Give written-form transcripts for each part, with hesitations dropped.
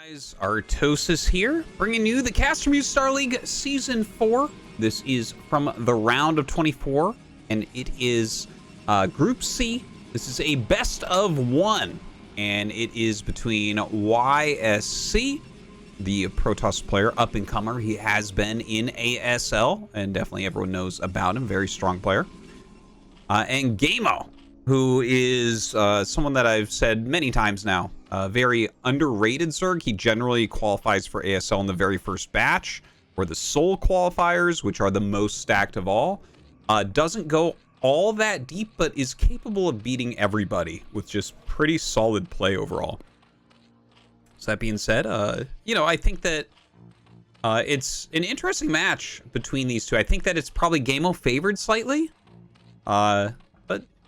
Guys, Artosis here, bringing you the CasterMuse Star League Season 4. This is from the round of 24, and it is Group C. This is a best of one, and it is between YSC, the Protoss player, up-and-comer. He has been in ASL, and definitely everyone knows about him, very strong player. And Gamo, who is someone that I've said many times now, very underrated Zerg. He generally qualifies for ASL in the very first batch, or the Soul qualifiers, which are the most stacked of all. Doesn't go all that deep, but is capable of beating everybody with just pretty solid play overall. So that being said, you know, I think that it's an interesting match between these two. I think that it's probably Gamo favored slightly, but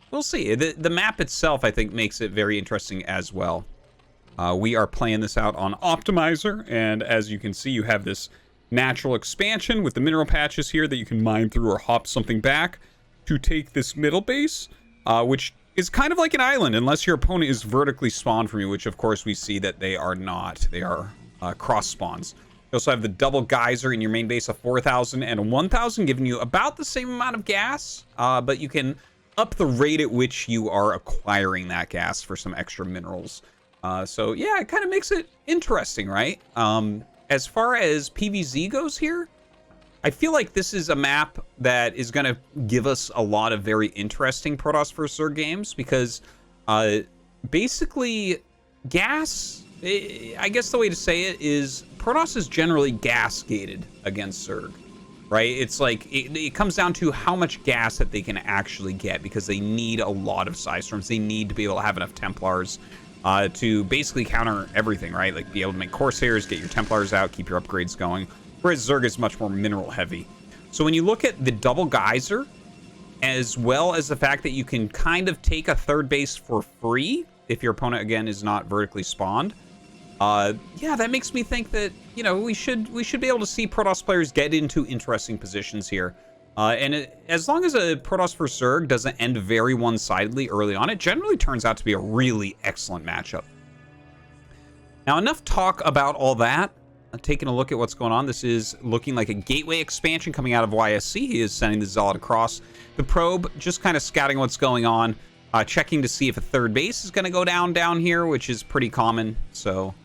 we'll see. The map itself, I think, makes it very interesting as well. We are playing this out on Optimizer, and as you can see, you have this natural expansion with the mineral patches here that you can mine through or hop something back to take this middle base, which is kind of like an island, unless your opponent is vertically spawned from you, which of course we see that they are not. They are cross spawns. You also have the double geyser in your main base of 4,000 and 1,000, giving you about the same amount of gas, but you can up the rate at which you are acquiring that gas for some extra minerals. So yeah, it kind of makes it interesting, right? As far as PvZ goes here, I feel like this is a map that is going to give us a lot of very interesting Protoss vs. Zerg games, because basically gas, I guess the way to say it is Protoss is generally gas gated against Zerg, right? It's like it comes down to how much gas that they can actually get, because they need a lot of Psy Storms. They need to be able to have enough Templars to basically counter everything, right? Like be able to make Corsairs, get your Templars out, keep your upgrades going. Whereas Zerg is much more mineral heavy. So when you look at the double geyser, as well as the fact that you can kind of take a third base for free if your opponent, again, is not vertically spawned, yeah, that makes me think that, you know, we should be able to see Protoss players get into interesting positions here. As long as a Protoss vs. Zerg doesn't end very one-sidedly early on, it generally turns out to be a really excellent matchup. Now, enough talk about all that. Taking a look at what's going on, this is looking like a gateway expansion coming out of YSC. He is sending the Zealot across. The probe just kind of scouting what's going on, checking to see if a third base is going to go down here, which is pretty common. So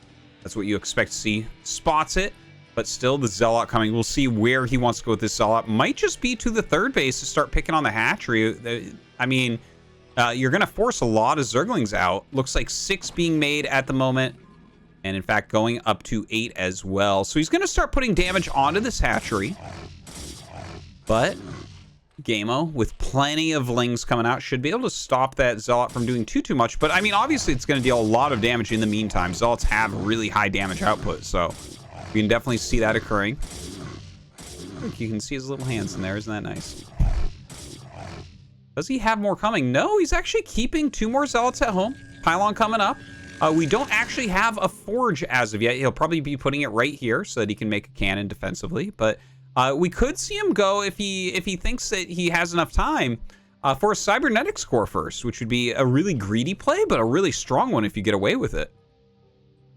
that's what you expect to see. Spots it, but still the Zealot coming. We'll see where he wants to go with this Zealot. Might just be to the third base to start picking on the hatchery. I mean, you're going to force a lot of Zerglings out. Looks like 6 being made at the moment. And in fact, going up to 8 as well. So he's going to start putting damage onto this hatchery. But Gamo, with plenty of lings coming out, should be able to stop that Zealot from doing too much. But I mean, obviously, it's going to deal a lot of damage in the meantime. Zealots have really high damage output, so you can definitely see that occurring. Look, you can see his little hands in there. Isn't that nice? Does he have more coming? No, he's actually keeping 2 more Zealots at home. Pylon coming up. We don't actually have a forge as of yet. He'll probably be putting it right here so that he can make a cannon defensively. But we could see him go, if he thinks that he has enough time, for a cybernetics core first, which would be a really greedy play, but a really strong one if you get away with it.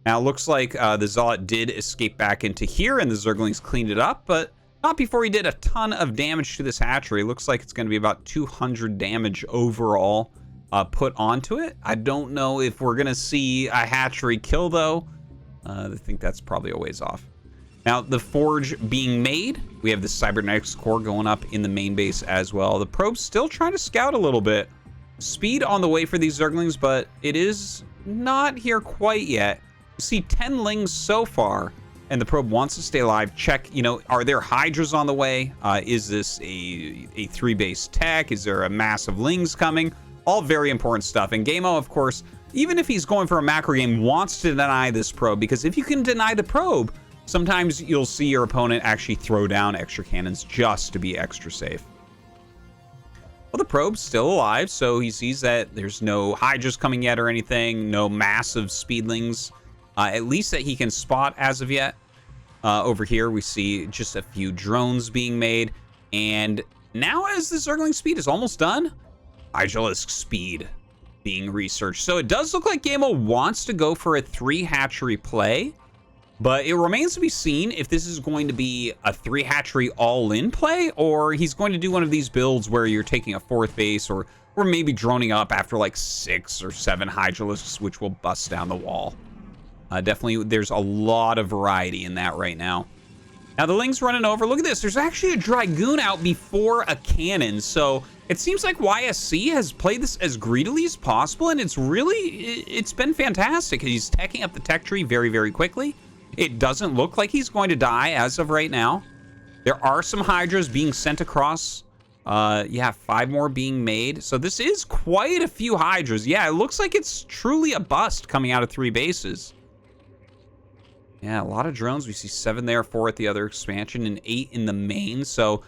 Now, it looks like the Zealot did escape back into here, and the Zerglings cleaned it up, but not before he did a ton of damage to this hatchery. Looks like it's going to be about 200 damage overall put onto it. I don't know if we're gonna see a hatchery kill though. I think that's probably a ways off. Now, the forge being made, we have the cybernetics core going up in the main base as well. The probe's still trying to scout a little bit. Speed on the way for these Zerglings, but it is not here quite yet. You see 10 lings so far, and the probe wants to stay alive. Check, you know, are there hydras on the way? Is this a 3-base tech? Is there a massive lings coming? All very important stuff. And Gamo, of course, even if he's going for a macro game, wants to deny this probe, because if you can deny the probe, sometimes you'll see your opponent actually throw down extra cannons just to be extra safe. Well, the probe's still alive, so he sees that there's no hydras coming yet or anything, no massive speedlings, at least that he can spot as of yet. Over here, we see just a few drones being made, and now as the Zergling speed is almost done, hydralisk speed being researched. So it does look like Gamo wants to go for a 3 hatchery play. But it remains to be seen if this is going to be a 3 hatchery all-in play, or he's going to do one of these builds where you're taking a 4th base, or maybe droning up after like 6 or 7 hydralisks, which will bust down the wall. Definitely, there's a lot of variety in that right now. Now, the Ling's running over. Look at this. There's actually a Dragoon out before a cannon. So it seems like YSC has played this as greedily as possible, and it's been fantastic. He's teching up the tech tree very, very quickly. It doesn't look like he's going to die as of right now. There are some Hydras being sent across. Yeah, 5 more being made. So this is quite a few Hydras. Yeah, it looks like it's truly a bust coming out of 3 bases. Yeah, a lot of drones. We see 7 there, 4 at the other expansion, and 8 in the main. So,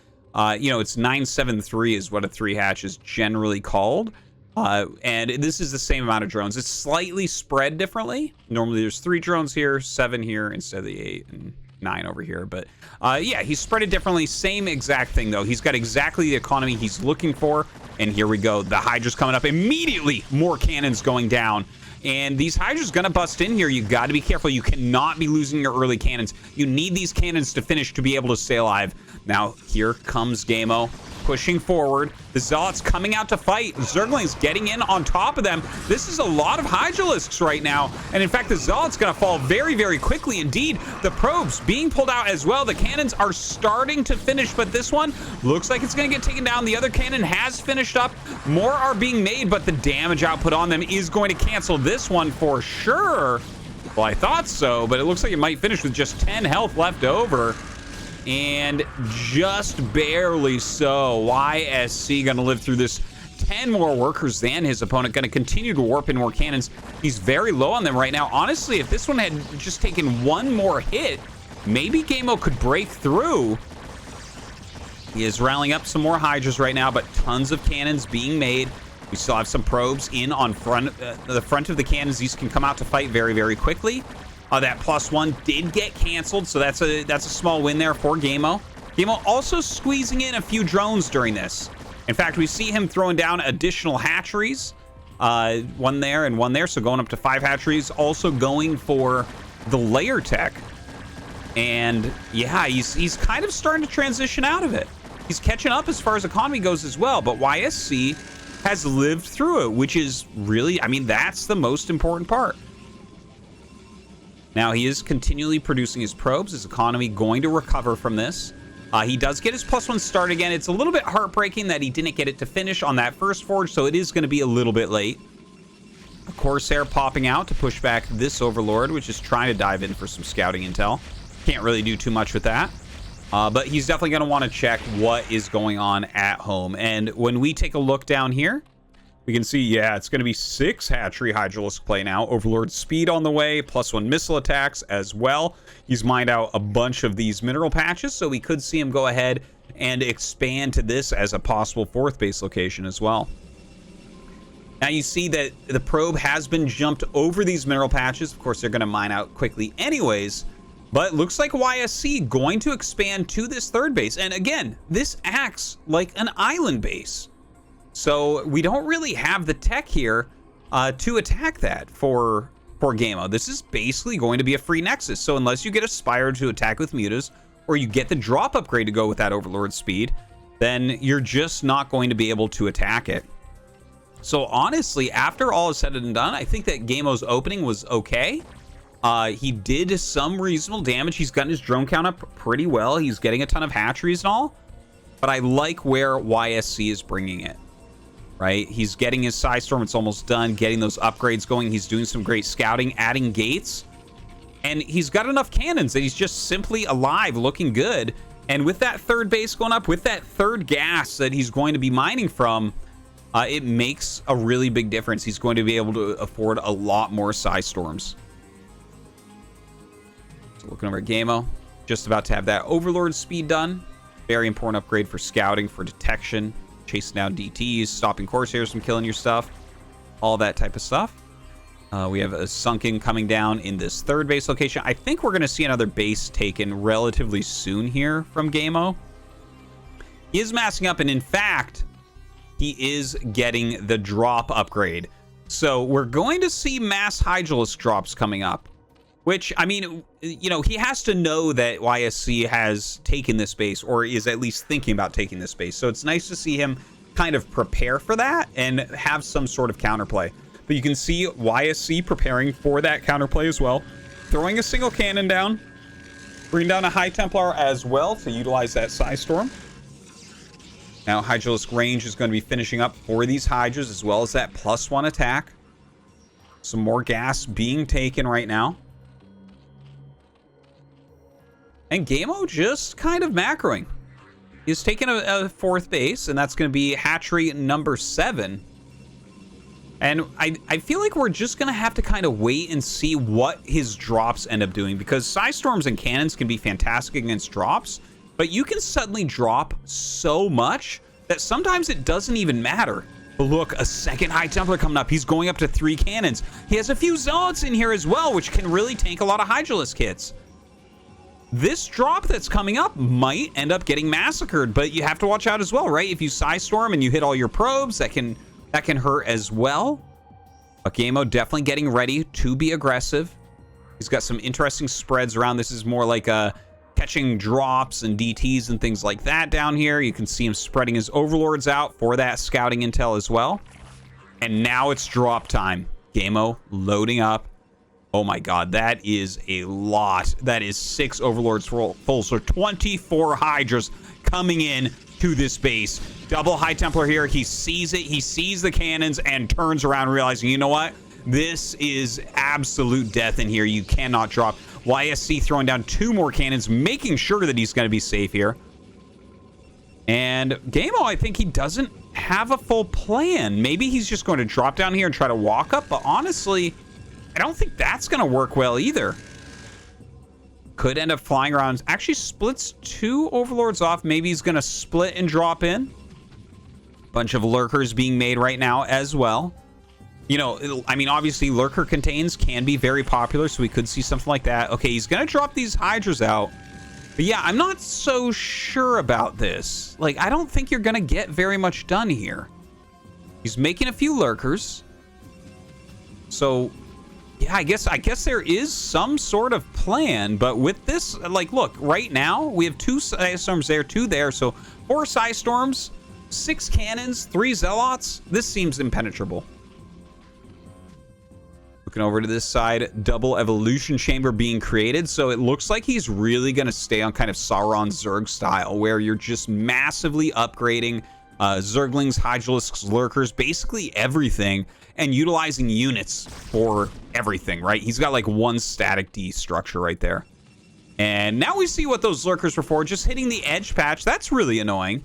you know, it's 973 is what a 3 hatch is generally called. And this is the same amount of drones. It's slightly spread differently. Normally there's 3 drones here, 7 here instead of the 8 and 9 over here. But yeah, he's spread it differently. Same exact thing, though. He's got exactly the economy he's looking for. And here we go. The Hydra's coming up immediately. More cannons going down. And these Hydra's gonna bust in here. You got to be careful. You cannot be losing your early cannons. You need these cannons to finish to be able to stay alive. Now, here comes Ggaemo pushing forward. The Zealots coming out to fight. Zergling's getting in on top of them. This is a lot of hydralisks right now. And in fact, the Zealot's gonna fall very, very quickly indeed. The probes being pulled out as well. The cannons are starting to finish, but this one looks like it's gonna get taken down. The other cannon has finished up. More are being made, but the damage output on them is going to cancel this one for sure. Well, I thought so, but it looks like it might finish with just 10 health left over. And just barely so. YSC gonna live through this. 10 more workers than his opponent. Gonna continue to warp in more cannons. He's very low on them right now. Honestly, if this one had just taken 1 more hit, maybe Ggaemo could break through. He is rallying up some more Hydras right now, but tons of cannons being made. We still have some probes in on the front of the cannons. These can come out to fight very, very quickly. That +1 did get canceled, so that's a small win there for Ggaemo. Ggaemo also squeezing in a few drones during this. In fact, we see him throwing down additional hatcheries. 1 there and 1 there, so going up to 5 hatcheries. Also going for the layer tech. And yeah, he's kind of starting to transition out of it. He's catching up as far as economy goes as well, but YSC has lived through it, which is really, I mean, that's the most important part. Now, he is continually producing his probes. His economy going to recover from this. He does get his +1 start again. It's a little bit heartbreaking that he didn't get it to finish on that first forge, so it is going to be a little bit late. A Corsair popping out to push back this Overlord, which is trying to dive in for some scouting intel. Can't really do too much with that. But he's definitely going to want to check what is going on at home. And when we take a look down here, we can see, yeah, it's going to be 6 hatchery hydralisk play now. Overlord speed on the way, +1 missile attacks as well. He's mined out a bunch of these mineral patches, so we could see him go ahead and expand to this as a possible 4th base location as well. Now you see that the probe has been jumped over these mineral patches. Of course, they're going to mine out quickly anyways. But it looks like YSC going to expand to this 3rd base. And again, this acts like an island base. So we don't really have the tech here to attack that for Ggaemo. This is basically going to be a free nexus. So unless you get a Spire to attack with mutas, or you get the drop upgrade to go with that Overlord speed, then you're just not going to be able to attack it. So honestly, after all is said and done, I think that Ggaemo's opening was okay. He did some reasonable damage. He's gotten his drone count up pretty well. He's getting a ton of hatcheries and all. But I like where YSC is bringing it. Right? He's getting his Psystorm. It's almost done. Getting those upgrades going. He's doing some great scouting, adding gates. And he's got enough cannons that he's just simply alive, looking good. And with that 3rd base going up, with that 3rd gas that he's going to be mining from, it makes a really big difference. He's going to be able to afford a lot more Psystorms. So looking over at Ggaemo, just about to have that Overlord speed done. Very important upgrade for scouting, for detection, chasing down DTs, stopping Corsairs from killing your stuff, all that type of stuff. We have a Sunken coming down in this 3rd base location. I think we're going to see another base taken relatively soon here from Ggaemo. He is massing up, and in fact, he is getting the drop upgrade. So we're going to see mass Hydralisk drops coming up, Which, I mean, you know, he has to know that YSC has taken this base, or is at least thinking about taking this base. So it's nice to see him kind of prepare for that and have some sort of counterplay. But you can see YSC preparing for that counterplay as well. Throwing a single cannon down. Bring down a High Templar as well to utilize that Psystorm. Now, Hydralisk range is going to be finishing up for these Hydras, as well as that +1 attack. Some more gas being taken right now. And Gamo just kind of macroing. He's taken a 4th base, and that's going to be hatchery number 7. And I feel like we're just going to have to kind of wait and see what his drops end up doing, because Psystorms and cannons can be fantastic against drops, but you can suddenly drop so much that sometimes it doesn't even matter. But look, a second High Templar coming up. He's going up to 3 cannons. He has a few Zealots in here as well, which can really tank a lot of Hydralisk hits. This drop that's coming up might end up getting massacred, but you have to watch out as well, right? If you Psystorm and you hit all your probes, that can hurt as well. But Gamo definitely getting ready to be aggressive. He's got some interesting spreads around. This is more like catching drops and DTs and things like that down here. You can see him spreading his Overlords out for that scouting intel as well. And now it's drop time. Gamo loading up. Oh my god, that is a lot. That is 6 Overlords full. So 24 Hydras coming in to this base. Double High Templar here. He sees it. He sees the cannons and turns around, realizing, you know what? This is absolute death in here. You cannot drop. YSC throwing down 2 more cannons, making sure that he's going to be safe here. And Gamo, I think he doesn't have a full plan. Maybe he's just going to drop down here and try to walk up, but honestly, I don't think that's going to work well either. Could end up flying around. Actually splits 2 Overlords off. Maybe he's going to split and drop in. Bunch of Lurkers being made right now as well. You know, I mean, obviously Lurker contains can be very popular, so we could see something like that. Okay, he's going to drop these Hydras out. But yeah, I'm not so sure about this. Like, I don't think you're going to get very much done here. He's making a few Lurkers. So yeah, I guess there is some sort of plan, but with this, like, look, right now we have 2 Psystorms there, 2 there, so 4 Psystorms, 6 cannons, 3 Zealots. This seems impenetrable. Looking over to this side, double evolution chamber being created, so it looks like he's really going to stay on kind of Sauron Zerg style, where you're just massively upgrading Zerglings, Hydralisks, Lurkers, basically everything, and utilizing units for everything, right? He's got like 1 static D structure right there. And now we see what those Lurkers were for. Just hitting the edge patch, that's really annoying.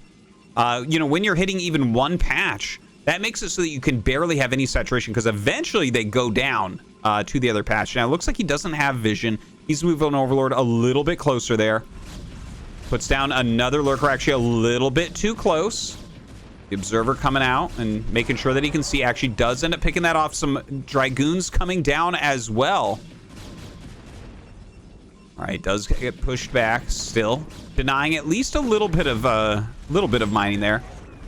You know, when you're hitting even 1 patch, that makes it so that you can barely have any saturation, because eventually they go down to the other patch. Now, it looks like he doesn't have vision. He's moving Overlord a little bit closer there. Puts down another Lurker, actually a little bit too close. The Observer coming out and making sure that he can see. Actually does end up picking that off. Some Dragoons coming down as well. All right, does get pushed back. Still denying at least a little bit of mining there.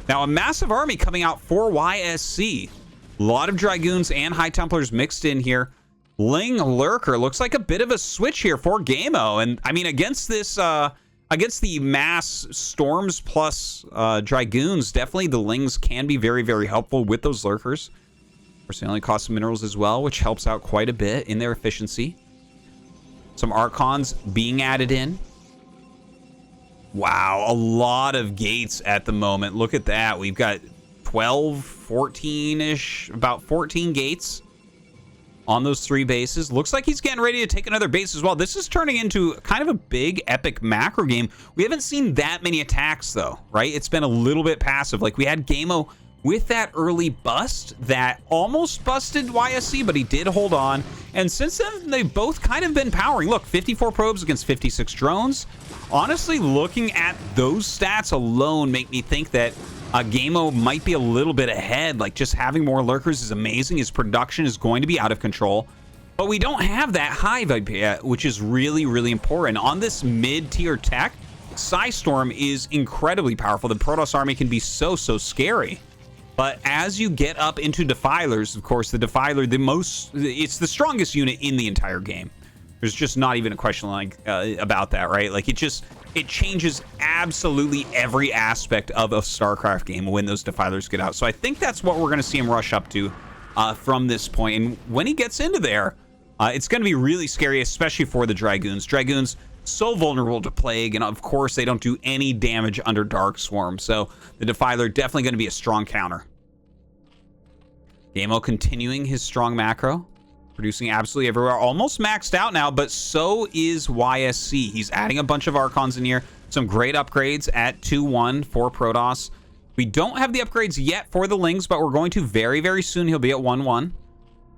Now a massive army coming out for YSC. A lot of Dragoons and High Templars mixed in here. Ling Lurker looks like a bit of a switch here for Gamo. And I mean, against this against the mass Storms plus Dragoons, definitely the Lings can be very, very helpful with those Lurkers. Of course, they only cost some minerals as well, which helps out quite a bit in their efficiency. Some Archons being added in. Wow, a lot of gates at the moment. Look at that. We've got 12, 14-ish, about 14 gates on those 3 bases. Looks like he's getting ready to take another base as well. This is turning into kind of a big epic macro game. We haven't seen that many attacks though, right? It's been a little bit passive. Like, we had Gamo with that early bust that almost busted YSC, but he did hold on. And since then, they've both kind of been powering. Look, 54 probes against 56 drones. Honestly, looking at those stats alone make me think that Gamo might be a little bit ahead. Like, just having more Lurkers is amazing. His production is going to be out of control. But we don't have that hive yet, which is really, really important. On this mid-tier tech, Psystorm is incredibly powerful. The Protoss army can be so, so scary. But as you get up into Defilers, of course, the Defiler, it's the strongest unit in the entire game. There's just not even a question like about that, right? Like it changes absolutely every aspect of a StarCraft game when those defilers get out. So I think that's what we're going to see him rush up to from this point. And when he gets into there, it's going to be really scary, especially for the Dragoons. Dragoons, so vulnerable to Plague, and of course they don't do any damage under Dark Swarm. So the defiler definitely going to be a strong counter. Ggaemo continuing his strong macro, producing absolutely everywhere. Almost maxed out now, but so is YSC. He's adding a bunch of Archons in here. Some great upgrades at 2-1 for Protoss. We don't have the upgrades yet for the Lings, but we're going to very, very soon. He'll be at 1-1.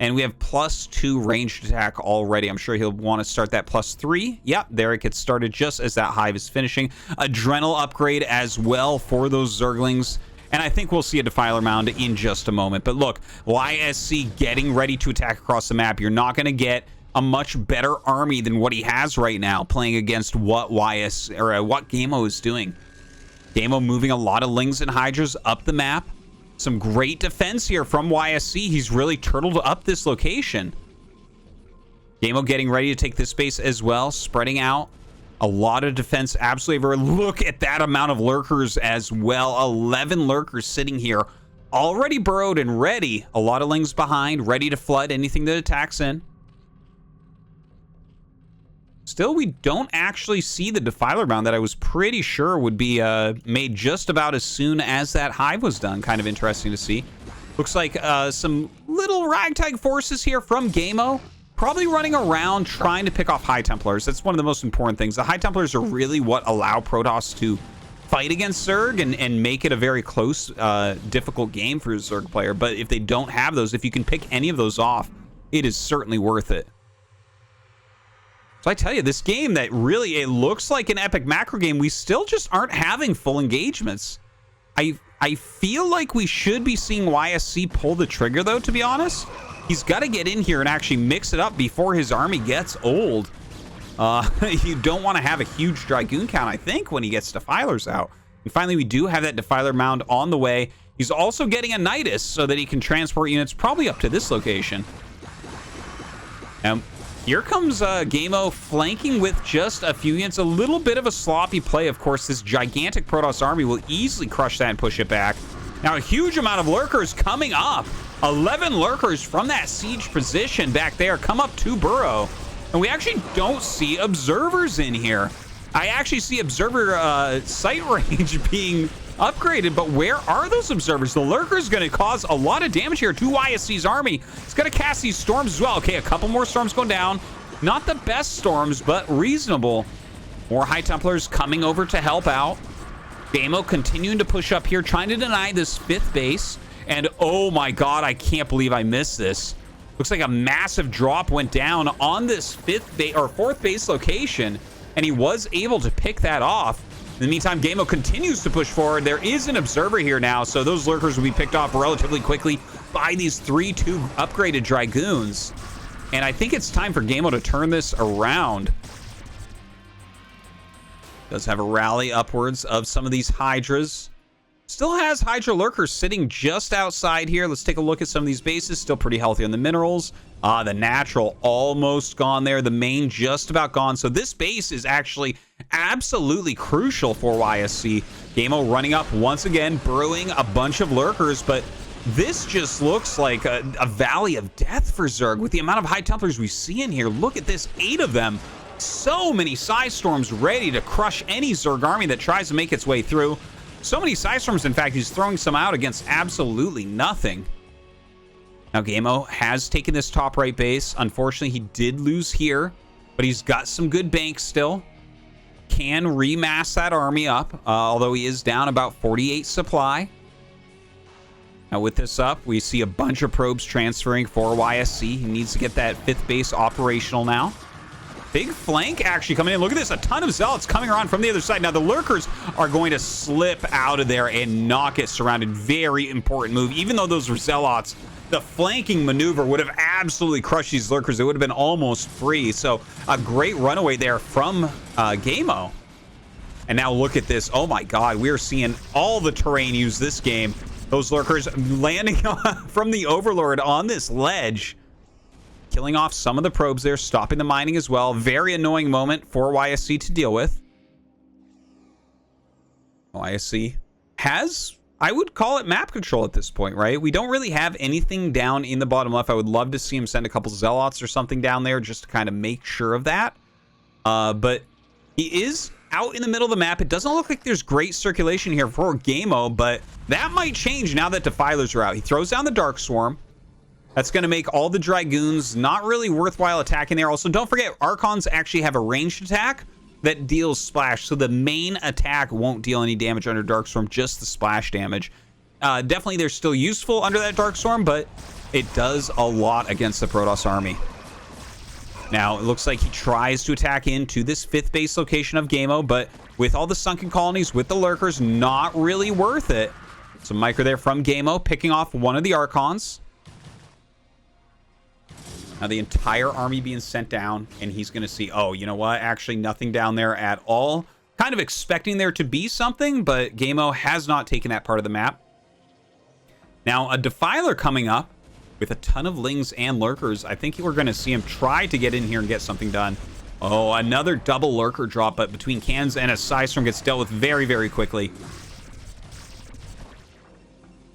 And we have +2 ranged attack already. I'm sure he'll want to start that +3. Yep, there it gets started just as that hive is finishing. Adrenal upgrade as well for those Zerglings. And I think we'll see a Defiler Mound in just a moment. But look, YSC getting ready to attack across the map. You're not going to get a much better army than what he has right now playing against what what Ggaemo is doing. Ggaemo moving a lot of Lings and Hydras up the map. Some great defense here from YSC. He's really turtled up this location. Ggaemo getting ready to take this base as well, spreading out. A lot of defense absolutely everywhere. Look at that amount of Lurkers as well. 11 Lurkers sitting here, already burrowed and ready. A lot of Lings behind, ready to flood anything that attacks in. Still, we don't actually see the Defiler Mound that I was pretty sure would be made just about as soon as that hive was done. Kind of interesting to see. Looks like some little ragtag forces here from Ggaemo. Probably running around trying to pick off High Templars. That's one of the most important things. The High Templars are really what allow Protoss to fight against Zerg and make it a very close, difficult game for a Zerg player. But if they don't have those, if you can pick any of those off, it is certainly worth it. So I tell you, this game that really, it looks like an epic macro game, we still just aren't having full engagements. I feel like we should be seeing YSC pull the trigger, though, to be honest. He's got to get in here and actually mix it up before his army gets old. You don't want to have a huge Dragoon count, I think, when he gets Defilers out. And finally, we do have that Defiler Mound on the way. He's also getting a Nidus so that he can transport units probably up to this location. Here comes Ggaemo flanking with just a few units. A little bit of a sloppy play, of course. This gigantic Protoss army will easily crush that and push it back. Now, a huge amount of Lurkers coming up. 11 Lurkers from that siege position back there come up to burrow. And we actually don't see observers in here. I actually see observer sight range being upgraded, but where are those observers? The Lurker is going to cause a lot of damage here to YSC's army. It's going to cast these storms as well. Okay, a couple more storms going down. Not the best storms, but reasonable. More High Templars coming over to help out. Ggaemo continuing to push up here, trying to deny this 5th base. And oh my god, I can't believe I missed this. Looks like a massive drop went down on this 4th base location, and he was able to pick that off. In the meantime, Ggaemo continues to push forward. There is an observer here now, so those Lurkers will be picked off relatively quickly by these 3-2 upgraded Dragoons. And I think it's time for Ggaemo to turn this around. Does have a rally upwards of some of these Hydras. Still has Hydra Lurkers sitting just outside here. Let's take a look at some of these bases. Still pretty healthy on the minerals. The natural almost gone there. The main just about gone. So this base is actually absolutely crucial for YSC. Ggaemo running up once again, burrowing a bunch of Lurkers, but this just looks like a valley of death for Zerg with the amount of High Templars we see in here. Look at this, 8 of them. So many Psy Storms ready to crush any Zerg army that tries to make its way through. So many Psy Storms, in fact, he's throwing some out against absolutely nothing. Now, Ggaemo has taken this top right base. Unfortunately, he did lose here, but he's got some good banks still. Can remass that army up, although he is down about 48 supply. Now, with this up, we see a bunch of probes transferring for YSC. He needs to get that 5th base operational now. Big flank actually coming in. Look at this. A ton of Zealots coming around from the other side. Now, the Lurkers are going to slip out of there and not get surrounded. Very important move. Even though those were Zealots, the flanking maneuver would have absolutely crushed these Lurkers. It would have been almost free. So, a great runaway there from Ggaemo. And now look at this. Oh, my God. We are seeing all the terrain use this game. Those Lurkers landing from the Overlord on this ledge. killing off some of the probes there, stopping the mining as well. Very annoying moment for YSC to deal with. YSC has, I would call it map control at this point, right? We don't really have anything down in the bottom left. I would love to see him send a couple Zealots or something down there just to kind of make sure of that. But he is out in the middle of the map. It doesn't look like there's great circulation here for Ggaemo, but that might change now that Defilers are out. He throws down the Dark Swarm. That's going to make all the Dragoons not really worthwhile attacking there. Also, don't forget, Archons actually have a ranged attack that deals splash, so the main attack won't deal any damage under Dark Storm, just the splash damage. Definitely, they're still useful under that Dark Storm, but it does a lot against the Protoss army. Now, it looks like he tries to attack into this 5th base location of Gamo, but with all the sunken colonies, with the Lurkers, not really worth it. So micro there from Gamo, picking off one of the Archons. Now the entire army being sent down, and he's going to see, oh, you know what? Actually, nothing down there at all. Kind of expecting there to be something, but Gamo has not taken that part of the map. Now, a Defiler coming up with a ton of Lings and Lurkers. I think we're going to see him try to get in here and get something done. Oh, another double Lurker drop, but between cans and a Psystorm gets dealt with very, very quickly.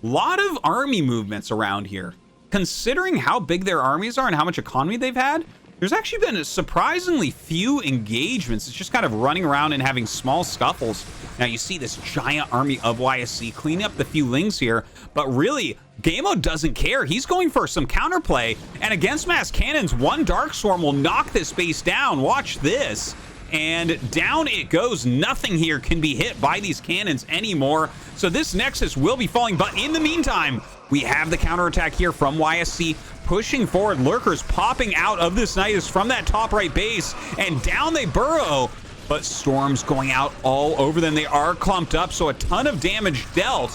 Lot of army movements around here. Considering how big their armies are and how much economy they've had, there's actually been surprisingly few engagements. It's just kind of running around and having small scuffles. Now you see this giant army of YSC cleaning up the few Lings here, but really, Gamo doesn't care. He's going for some counterplay, and against mass cannons, one Dark Swarm will knock this base down. Watch this. And down it goes. Nothing here can be hit by these cannons anymore. So this Nexus will be falling, but in the meantime, we have the counterattack here from YSC pushing forward. Lurkers popping out of this Nidus from that top right base, and down they burrow. But Storms going out all over them. They are clumped up, so a ton of damage dealt.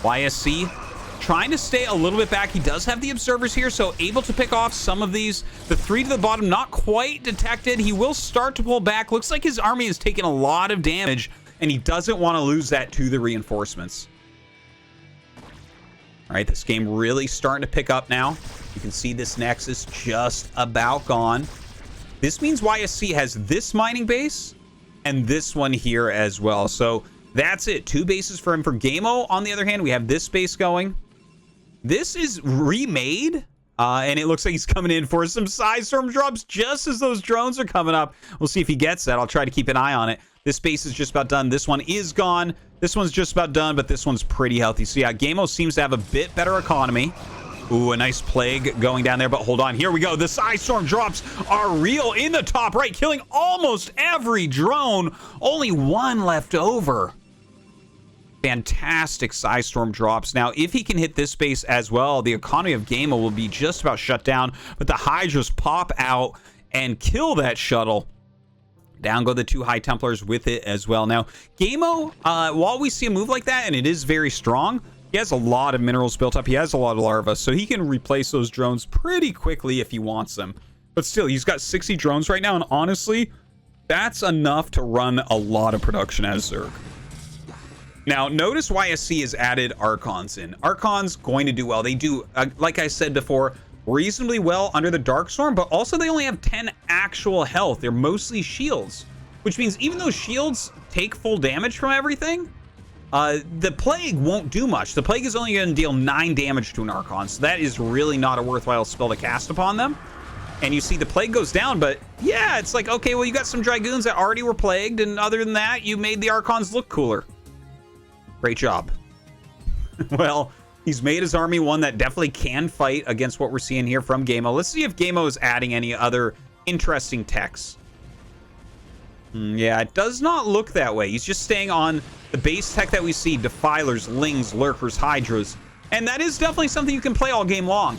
YSC trying to stay a little bit back. He does have the observers here, so able to pick off some of these. The 3 to the bottom, not quite detected. He will start to pull back. Looks like his army has taken a lot of damage, and he doesn't want to lose that to the reinforcements. All right, this game really starting to pick up now. You can see this Nexus just about gone. This means YSC has this mining base and this one here as well. So that's it. 2 bases for him. For Gamo, on the other hand, we have this base going. This is remade, and it looks like he's coming in for some Psystorm drops just as those drones are coming up. We'll see if he gets that. I'll try to keep an eye on it. This base is just about done. This one is gone. This one's just about done, but this one's pretty healthy. So yeah, Gamo seems to have a bit better economy. Ooh, a nice plague going down there, but hold on. Here we go. The Psystorm drops are real in the top right, killing almost every drone. Only one left over. Fantastic Psystorm drops. Now, if he can hit this base as well, the economy of Gamo will be just about shut down, but the Hydras pop out and kill that shuttle. Down go the 2 High Templars with it as well. Now, Gamo, while we see a move like that, and it is very strong, he has a lot of minerals built up. He has a lot of larvae, so he can replace those drones pretty quickly if he wants them. But still, he's got 60 drones right now, and honestly, that's enough to run a lot of production as Zerg. Now, notice YSC has added Archons in. Archons going to do well. They do, like I said before, reasonably well under the Dark Storm, but also they only have 10 actual health. They're mostly shields, which means even though shields take full damage from everything, the Plague won't do much. The Plague is only going to deal 9 damage to an Archon, so that is really not a worthwhile spell to cast upon them. And you see the Plague goes down, but yeah, it's like, okay, well, you got some Dragoons that already were plagued, and other than that, you made the Archons look cooler. Great job. Well, he's made his army one that definitely can fight against what we're seeing here from Gamo. Let's see if Gamo is adding any other interesting techs. Yeah, it does not look that way. He's just staying on the base tech that we see. Defilers, Lings, Lurkers, Hydras. And that is definitely something you can play all game long.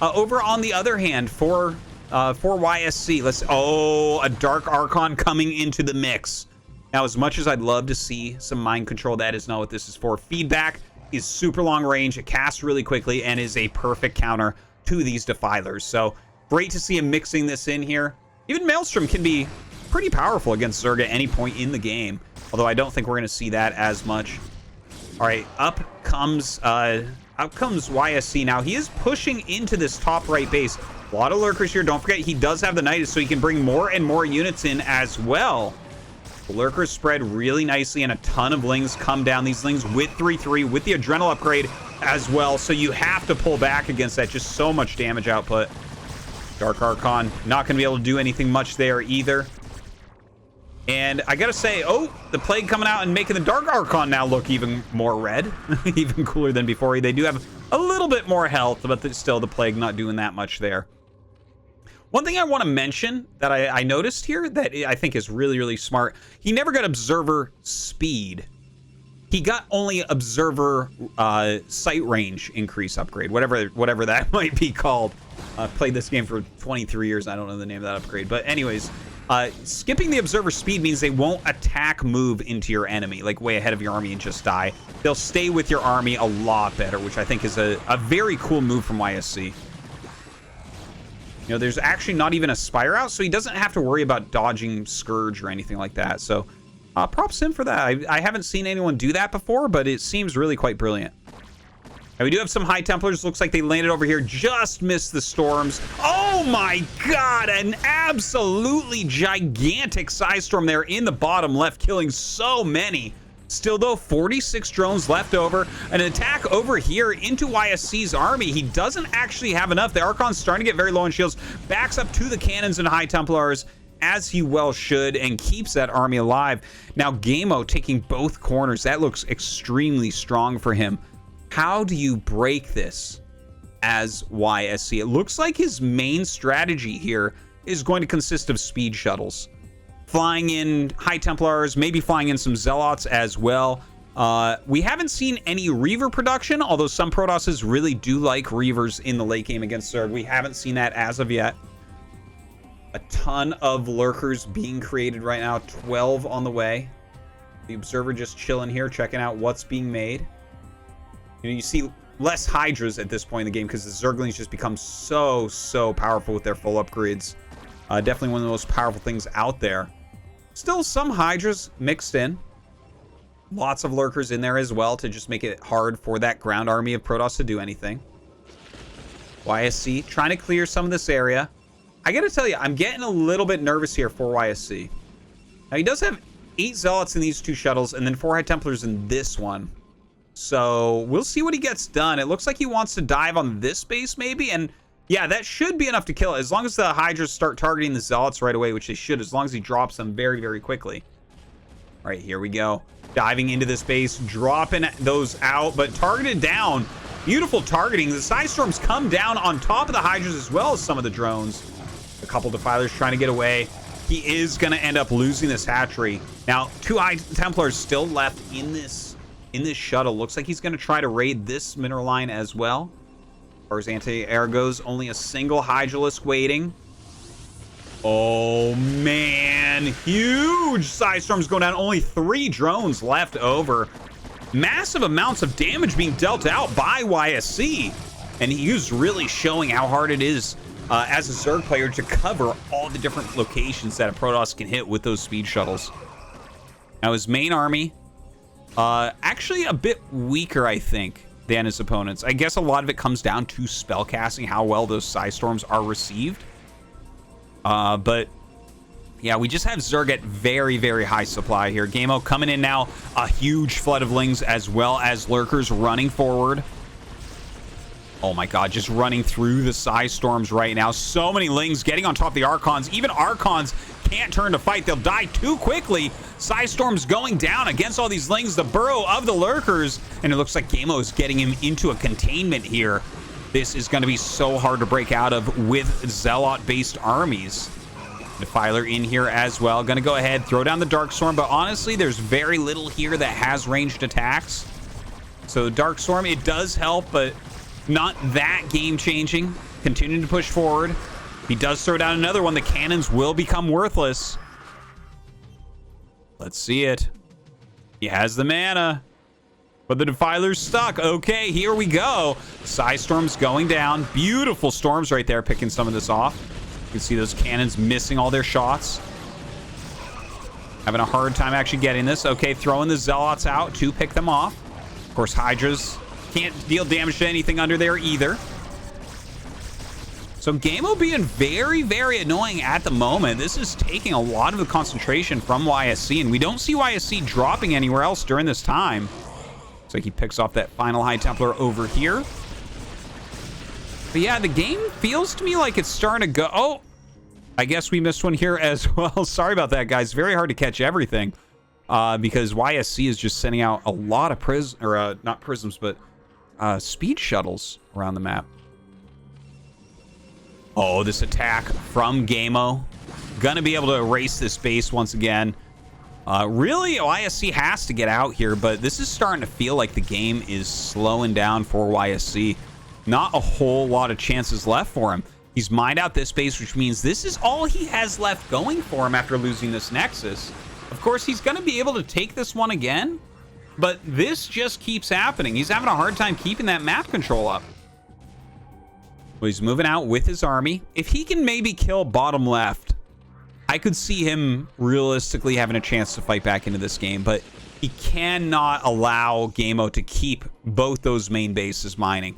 Over on the other hand, for YSC, oh, a Dark Archon coming into the mix. Now, as much as I'd love to see some mind control, that is not what this is for. Feedback is super long range. It casts really quickly and is a perfect counter to these Defilers. So great to see him mixing this in here. Even Maelstrom can be pretty powerful against Zerg at any point in the game, although I don't think we're going to see that as much. All right, up comes YSC now. He is pushing into this top right base. A lot of Lurkers here. Don't forget, he does have the Nidus, so he can bring more and more units in as well. The Lurkers spread really nicely, and a ton of Lings come down. These Lings with 3/3, with the Adrenal upgrade as well, so you have to pull back against that. Just so much damage output. Dark Archon, not going to be able to do anything much there either. And I gotta say, oh, the Plague coming out and making the Dark Archon now look even more red. Even cooler than before. They do have a little bit more health, but still the Plague not doing that much there. One thing I want to mention that I noticed here that I think is really, really smart. He never got Observer Speed. He got only Observer Sight Range Increase upgrade, whatever that might be called. I've played this game for 23 years. I don't know the name of that upgrade. But anyways, skipping the Observer Speed means they won't attack move into your enemy, like way ahead of your army and just die. They'll stay with your army a lot better, which I think is a very cool move from YSC. You know, there's actually not even a Spire out, so he doesn't have to worry about dodging Scourge or anything like that. So props him for that. I haven't seen anyone do that before, but it seems really quite brilliant. And we do have some High Templars. Looks like they landed over here. Just missed the storms. Oh my god! An absolutely gigantic Psy Storm there in the bottom left, killing so many. Still, though, 46 drones left over. An attack over here into YSC's army. He doesn't actually have enough. The Archon's starting to get very low on shields. Backs up to the cannons and High Templars, as he well should, and keeps that army alive. Now, Ggaemo taking both corners. That looks extremely strong for him. How do you break this as YSC? It looks like his main strategy here is going to consist of speed shuttles. Flying in High Templars, maybe flying in some Zealots as well. We haven't seen any Reaver production, although some Protosses really do like Reavers in the late game against Zerg. We haven't seen that as of yet. A ton of Lurkers being created right now, 12 on the way. The Observer just chilling here, checking out what's being made. You know, you see less Hydras at this point in the game because the Zerglings just become so powerful with their full upgrades. Definitely one of the most powerful things out there. Still some Hydras mixed in. Lots of Lurkers in there as well to just make it hard for that ground army of Protoss to do anything. YSC trying to clear some of this area. I gotta tell you, I'm getting a little bit nervous here for YSC. Now, he does have 8 Zealots in these 2 shuttles and then 4 High Templars in this one. So we'll see what he gets done. It looks like he wants to dive on this base maybe, and yeah, that should be enough to kill it, as long as the Hydras start targeting the Zealots right away, which they should, as long as he drops them very quickly. All right, here we go. Diving into this base, dropping those out, but targeted down. Beautiful targeting. The Psy Storms come down on top of the Hydras as well as some of the drones. A couple Defilers trying to get away. He is going to end up losing this hatchery. Now, 2 High Templars still left in this shuttle. Looks like he's going to try to raid this mineral line as well. As far as anti-air goes, only a single hydralisk waiting. Oh, man. Huge Psy Storms going down. Only 3 drones left over. Massive amounts of damage being dealt out by YSC. And he's really showing how hard it is as a Zerg player to cover all the different locations that a Protoss can hit with those speed shuttles. Now, his main army, actually a bit weaker, I think, than his opponents. I guess a lot of it comes down to spellcasting, how well those Psy Storms are received. But yeah, we just have Zerg at very high supply here. Gamo coming in now, a huge flood of Lings as well as Lurkers running forward. Oh my god, just running through the Psy Storms right now. So many Lings getting on top of the Archons. Even Archons can't turn to fight. They'll die too quickly. Psy Storms going down against all these Lings, the burrow of the Lurkers. And it looks like Gamo is getting him into a containment here. This is going to be so hard to break out of with Zealot-based armies. Defiler in here as well. Going to go ahead, throw down the Dark Storm. But honestly, there's very little here that has ranged attacks. So Dark Storm, it does help, but not that game-changing. Continuing to push forward. He does throw down another one. The cannons will become worthless. Let's see it. He has the mana. But the Defiler's stuck. Okay, here we go. Psy Storm's going down. Beautiful storms right there, picking some of this off. You can see those cannons missing all their shots. Having a hard time actually getting this. Okay, throwing the Zealots out to pick them off. Of course, Hydras can't deal damage to anything under there either. So Gamo being very, very annoying at the moment. This is taking a lot of the concentration from YSC, and we don't see YSC dropping anywhere else during this time. So he picks off that final High Templar over here. But yeah, the game feels to me like it's starting to go... Oh, I guess we missed one here as well. Sorry about that, guys. Very hard to catch everything because YSC is just sending out a lot of not prisms, but speed shuttles around the map. Oh, this attack from Gamo. Gonna be able to erase this base once again. Really, YSC has to get out here, but this is starting to feel like the game is slowing down for YSC. Not a whole lot of chances left for him. He's mined out this base, which means this is all he has left going for him after losing this Nexus. Of course, he's going to be able to take this one again, but this just keeps happening. He's having a hard time keeping that map control up. Well, he's moving out with his army. If he can maybe kill bottom left, I could see him realistically having a chance to fight back into this game, but he cannot allow Gamo to keep both those main bases mining.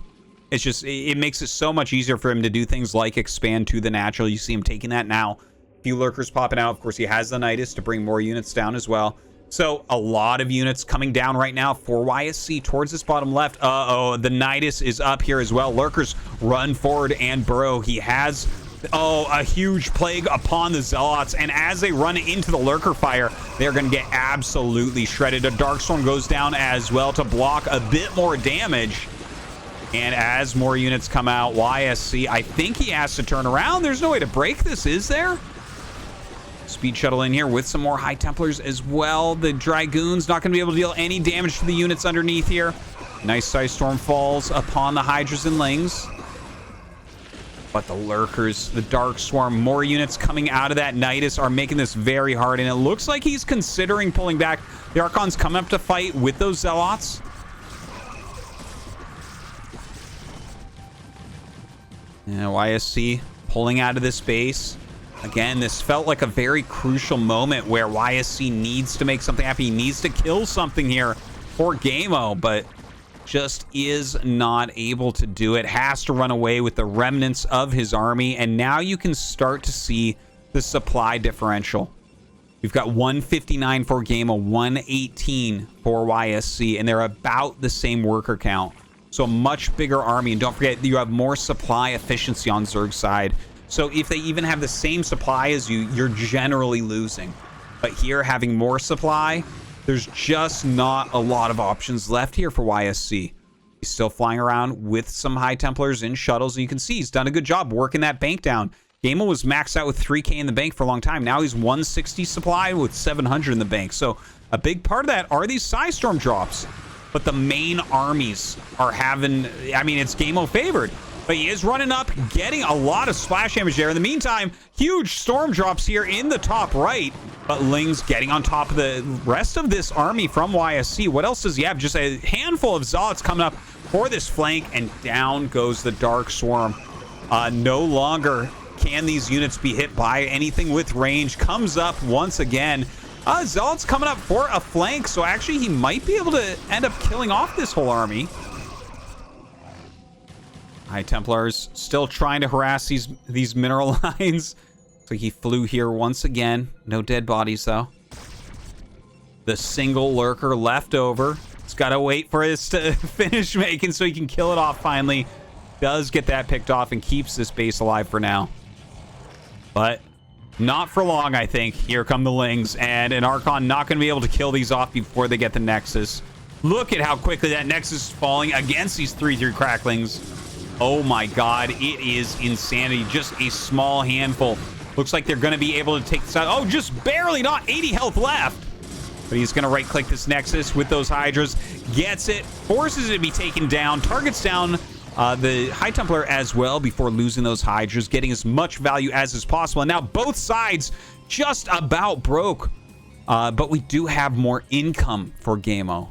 It's just, it makes it so much easier for him to do things like expand to the natural. You see him taking that now. A few Lurkers popping out. Of course, he has the Nidus to bring more units down as well. So a lot of units coming down right now for YSC towards this bottom left. Uh-oh, the Nidus is up here as well. Lurkers run forward and burrow. He has, a huge plague upon the Zealots. And as they run into the Lurker fire, they're going to get absolutely shredded. A Darkstorm goes down as well to block a bit more damage. And as more units come out, YSC, I think he has to turn around. There's no way to break this, is there? Speed shuttle in here with some more High Templars as well. The Dragoon's not going to be able to deal any damage to the units underneath here. Nice size storm falls upon the Hydras and Lings. But the Lurkers, the Dark Swarm, more units coming out of that Nidus are making this very hard. And it looks like he's considering pulling back. The Archon's coming up to fight with those Zealots. YSC pulling out of this base. Again, this felt like a very crucial moment where YSC needs to make something happen. He needs to kill something here for Gamo, but just is not able to do it. Has to run away with the remnants of his army, and now you can start to see the supply differential. We've got 159 for Gamo, 118 for YSC, and they're about the same worker count. So a much bigger army, and don't forget you have more supply efficiency on Zerg's side. So if they even have the same supply as you, you're generally losing. But here, having more supply, there's just not a lot of options left here for YSC. He's still flying around with some High Templars in shuttles, and you can see he's done a good job working that bank down. Gamo was maxed out with 3K in the bank for a long time. Now he's 160 supply with 700 in the bank. So a big part of that are these Psystorm drops. But the main armies are having, I mean, it's Gamo favored. But he is running up, getting a lot of splash damage there. In the meantime, huge storm drops here in the top right. But Ling's getting on top of the rest of this army from YSC. What else does he have? Just a handful of Zealots coming up for this flank. And down goes the Dark Swarm. No longer can these units be hit by anything with range. Comes up once again. Zealot's coming up for a flank, so actually he might be able to end up killing off this whole army. High Templars still trying to harass these mineral lines. So he flew here once again. No dead bodies, though. The single Lurker left over. He's got to wait for his to finish making so he can kill it off finally. Does get that picked off and keeps this base alive for now. But not for long, I think. Here come the Lings, and an Archon not going to be able to kill these off before they get the Nexus. Look at how quickly that Nexus is falling against these 3-3 Cracklings. Oh my god, it is insanity. Just a small handful. Looks like they're going to be able to take this out. Oh, just barely, not 80 health left. But he's going to right-click this Nexus with those Hydras. Gets it, forces it to be taken down, targets down the High Templar as well before losing those Hydras, getting as much value as is possible. And now both sides just about broke. But we do have more income for Gamo.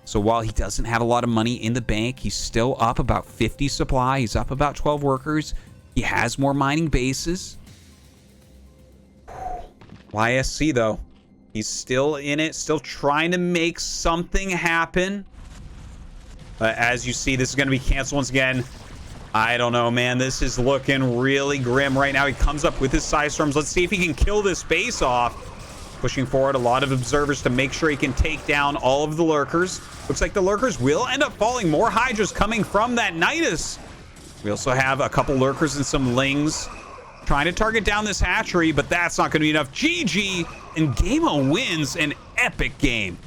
So while he doesn't have a lot of money in the bank, he's still up about 50 supply. He's up about 12 workers. He has more mining bases. YSC, though. He's still in it, still trying to make something happen. As you see, this is going to be canceled once again. I don't know, man. This is looking really grim right now. He comes up with his Psy Storms. Let's see if he can kill this base off. Pushing forward a lot of observers to make sure he can take down all of the Lurkers. Looks like the Lurkers will end up falling. More Hydras coming from that Nidus. We also have a couple Lurkers and some Lings trying to target down this hatchery, but that's not going to be enough. GG, and Gamo wins an epic game.